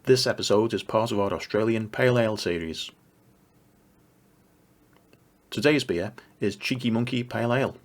This episode is part of our Australian Pale Ale series. Today's beer is Cheeky Monkey Pale Ale.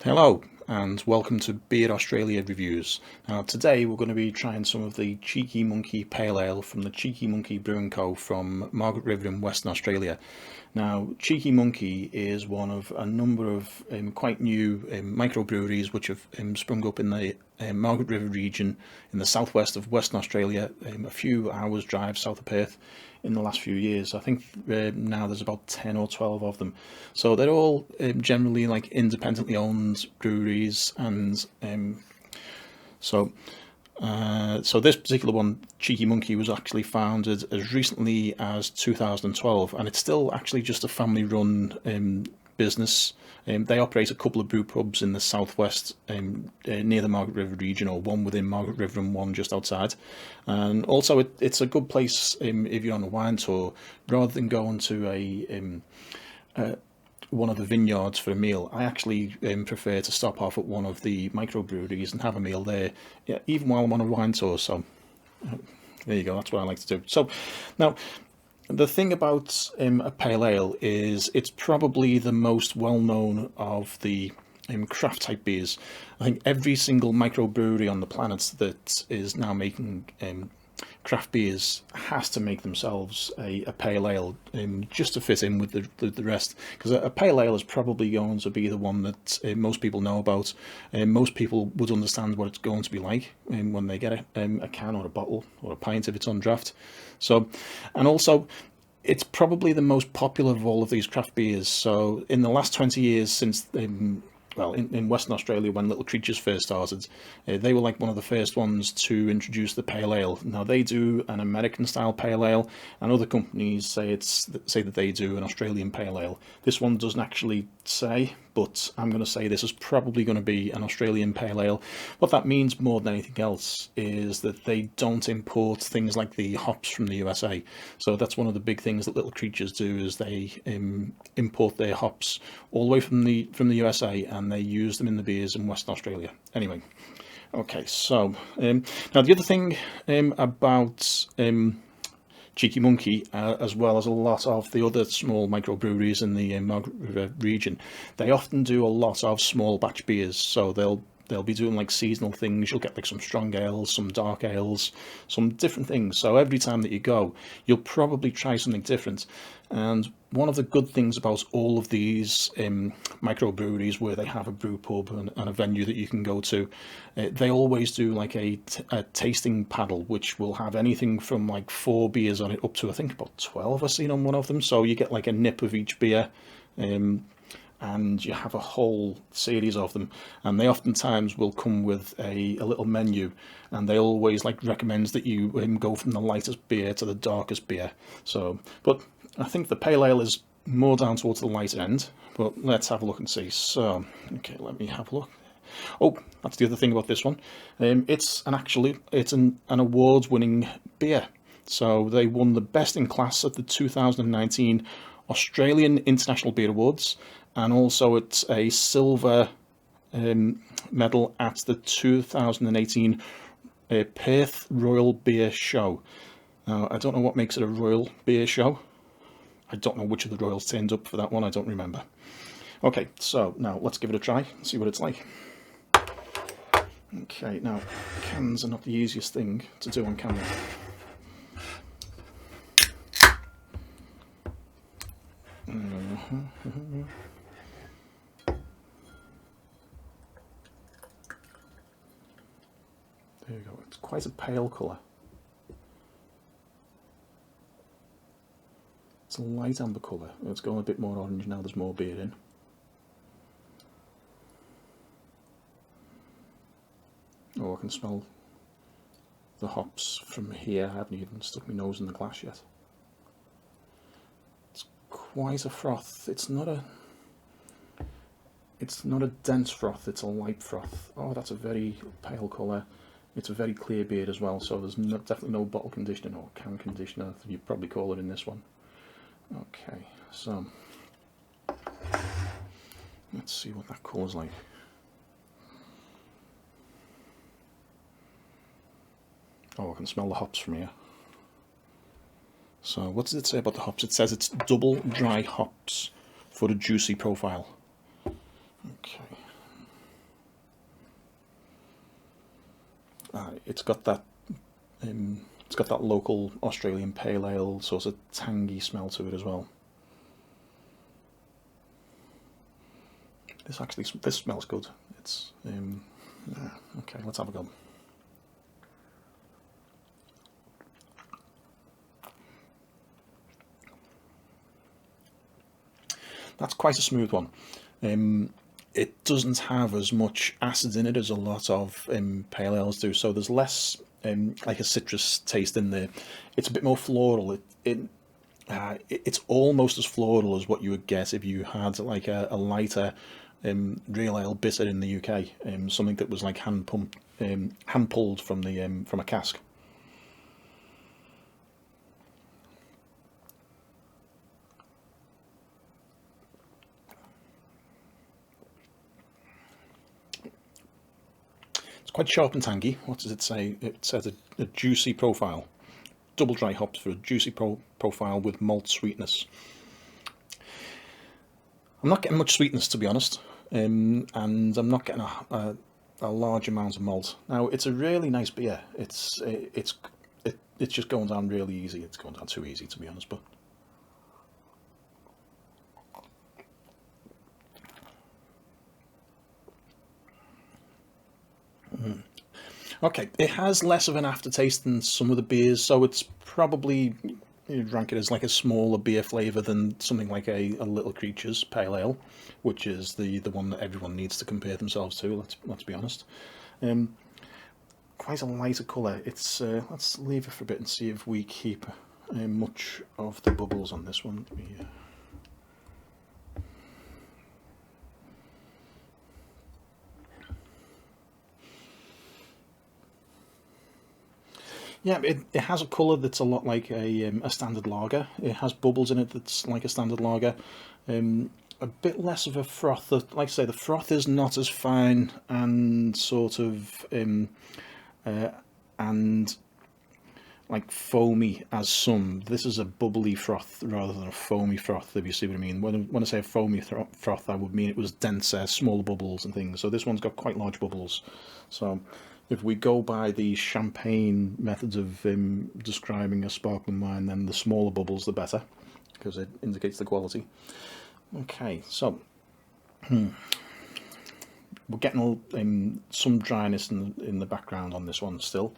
Hello and welcome to Beer Australia Reviews. Now today we're going to be trying some of the Cheeky Monkey Pale Ale from the Cheeky Monkey Brewing Co. from Margaret River in Western Australia. Now Cheeky Monkey is one of a number of quite new microbreweries which have sprung up in the Margaret River region in the southwest of Western Australia, a few hours drive south of Perth. In the last few years, I think now there's about 10 or 12 of them. So they're all generally like independently owned breweries, and so this particular one, Cheeky Monkey, was actually founded as recently as 2012, and it's still actually just a family-run business. They operate a couple of brew pubs in the southwest near the Margaret River region, or one within Margaret River and one just outside. And also it's a good place if you're on a wine tour, rather than going to one of the vineyards for a meal. I actually prefer to stop off at one of the microbreweries and have a meal there, yeah, even while I'm on a wine tour. So there you go, that's what I like to do. So now, the thing about a pale ale is it's probably the most well-known of the craft type beers. I think every single microbrewery on the planet that is now making craft beers has to make themselves a pale ale just to fit in with the rest, because a pale ale is probably going to be the one that most people know about, and most people would understand what it's going to be like when they get a can or a bottle or a pint if it's on draft. So, and also it's probably the most popular of all of these craft beers. So in the last 20 years since in Western Australia, when Little Creatures first started, they were like one of the first ones to introduce the pale ale. Now they do an American style pale ale, and other companies say that they do an Australian pale ale. This one doesn't actually say, but I'm going to say this is probably going to be an Australian pale ale. What that means more than anything else is that they don't import things like the hops from the USA. So that's one of the big things that Little Creatures do, is they import their hops all the way from the USA, and they use them in the beers in Western Australia. Anyway, okay, so now the other thing about Cheeky Monkey, as well as a lot of the other small microbreweries in the Margaret River region, they often do a lot of small batch beers. So they'll be doing like seasonal things. You'll get like some strong ales, some dark ales, some different things. So every time that you go, you'll probably try something different. And one of the good things about all of these microbreweries, where they have a brew pub and a venue that you can go to, they always do like a tasting paddle, which will have anything from like 4 beers on it up to I think about 12 I've seen on one of them. So you get like a nip of each beer, and you have a whole series of them, and they oftentimes will come with a little menu, and they always like recommends that you go from the lightest beer to the darkest beer. So, but I think the pale ale is more down towards the lighter end, but let's have a look and see. So, okay, let me have a look. Oh, that's the other thing about this one. It's an award-winning beer. So they won the best in class at the 2019 Australian International Beer Awards, and also it's a silver medal at the 2018 Perth Royal Beer Show. Now, I don't know what makes it a Royal Beer Show. I don't know which of the Royals turned up for that one, I don't remember. Okay, so now let's give it a try and see what it's like. Okay, now cans are not the easiest thing to do on camera. There you go, it's quite a pale colour. It's a light amber colour. It's going a bit more orange now there's more beer in. Oh, I can smell the hops from here. I haven't even stuck my nose in the glass yet. It's quite a froth. It's not a It's not a dense froth, it's a light froth. Oh, that's a very pale colour. It's a very clear beer as well, so there's definitely no bottle conditioning or can conditioner, you'd probably call it in this one. Okay, so let's see what that colour's like. Oh, I can smell the hops from here. So what does it say about the hops? It says it's double dry hops for a juicy profile. Okay. It's got that local Australian pale ale sort of tangy smell to it as well. This smells good. It's okay. Let's have a go. That's quite a smooth one. It doesn't have as much acid in it as a lot of pale ales do, so there's less like a citrus taste in there. It's a bit more floral. It's almost as floral as what you would get if you had like a lighter real ale bitter in the UK, something that was like hand pulled from a cask. It's quite sharp and tangy. What does it say? It says a juicy profile. Double dry hops for a juicy profile with malt sweetness. I'm not getting much sweetness, to be honest, and I'm not getting a large amount of malt. Now, it's a really nice beer. It's just going down really easy. It's going down too easy, to be honest, but. Okay, it has less of an aftertaste than some of the beers, so it's probably, you'd rank it as like a smaller beer flavour than something like a Little Creatures Pale Ale, which is the one that everyone needs to compare themselves to. Let's be honest. Quite a lighter colour. It's let's leave it for a bit and see if we keep much of the bubbles on this one. Yeah, it has a colour that's a lot like a standard lager. It has bubbles in it that's like a standard lager. A bit less of a froth. Like I say, the froth is not as fine and sort of and like foamy as some. This is a bubbly froth rather than a foamy froth, if you see what I mean. When I say a foamy froth, I would mean it was denser, smaller bubbles and things. So this one's got quite large bubbles. So if we go by the champagne methods of describing a sparkling wine, then the smaller bubbles the better, because it indicates the quality. Okay, so we're getting some dryness in the background on this one still.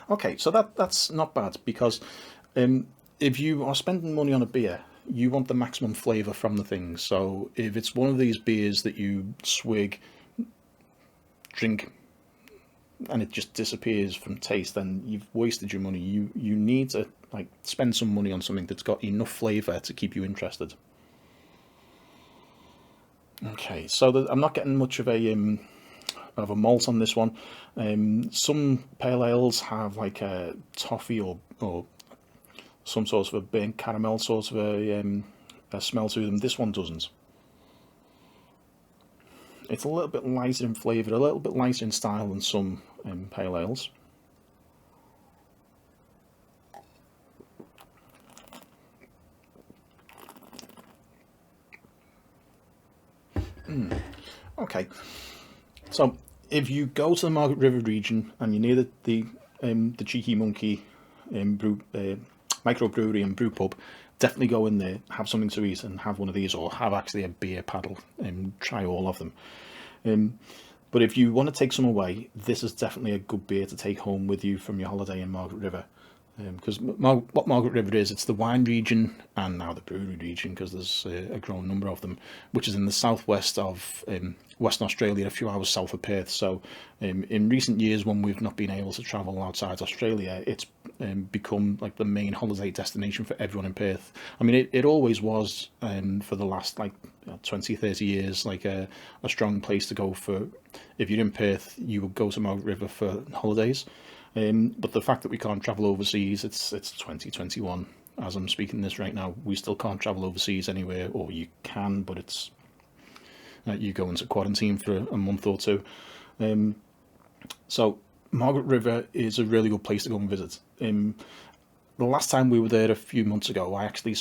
Okay, so that's not bad, because if you are spending money on a beer, you want the maximum flavour from the thing. So if it's one of these beers that you swig, drink, and it just disappears from taste, then you've wasted your money. You need to like spend some money on something that's got enough flavour to keep you interested. Okay, so I'm not getting much of a malt on this one. Some pale ales have like a toffee or some sort of a burnt caramel sort of a smell to them. This one doesn't. It's a little bit lighter in flavour, a little bit lighter in style than some pale ales. Okay, so if you go to the Margaret River region and you're near the Cheeky Monkey microbrewery and brew pub, definitely go in there, have something to eat and have one of these, or have actually a beer paddle and try all of them. But if you want to take some away, this is definitely a good beer to take home with you from your holiday in Margaret River. Because what Margaret River is, it's the wine region and now the brewery region, because there's a growing number of them, which is in the southwest of Western Australia, a few hours south of Perth. So in recent years, when we've not been able to travel outside Australia, it's become like the main holiday destination for everyone in Perth. I mean, it always was for the last like 20, 30 years, like a strong place to go for. If you're in Perth, you would go to Margaret River for holidays. But the fact that we can't travel overseas, it's 2021. As I'm speaking this right now, we still can't travel overseas anywhere, or you can, but it's you go into quarantine for a month or two. So Margaret River is a really good place to go and visit. The last time we were there a few months ago, I actually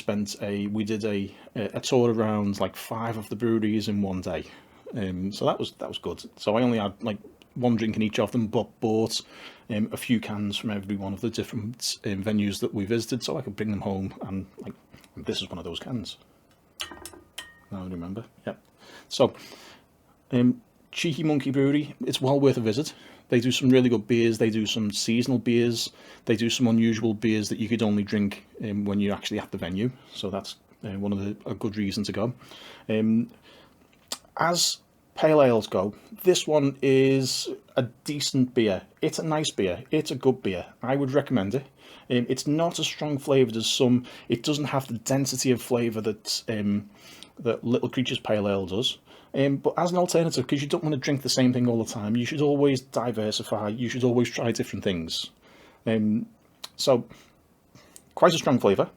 we did a tour around like 5 of the breweries in one day. So that was good. So I only had like one drink in each of them, but bought a few cans from every one of the different venues that we visited, so I could bring them home. And like, this is one of those cans. Now I remember. Yep. So, Cheeky Monkey Brewery, it's well worth a visit. They do some really good beers. They do some seasonal beers. They do some unusual beers that you could only drink when you're actually at the venue. So that's one of a good reason to go. As pale ales go, this one is a decent beer. It's a nice beer. It's a good beer. I would recommend it. It's not as strong flavoured as some. It doesn't have the density of flavour that Little Creatures Pale Ale does. But as an alternative, because you don't want to drink the same thing all the time, you should always diversify. You should always try different things. So, quite a strong flavour.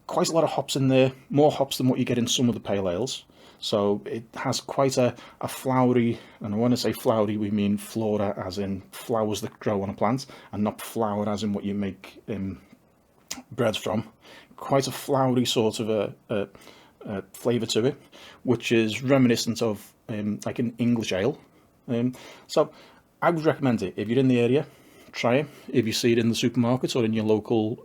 Quite a lot of hops in there. More hops than what you get in some of the pale ales. So it has quite a flowery, and when I say flowery, we mean flora as in flowers that grow on a plant, and not flour as in what you make bread from. Quite a flowery sort of a flavour to it, which is reminiscent of like an English ale. So I would recommend it. If you're in the area, try it. If you see it in the supermarket or in your local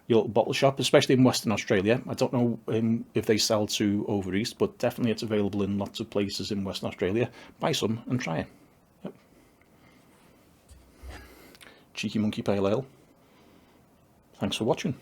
bottle shop, especially in Western Australia. I don't know if they sell to over east, but definitely it's available in lots of places in Western Australia. Buy some and try it. Yep. Cheeky Monkey Pale Ale. Thanks for watching.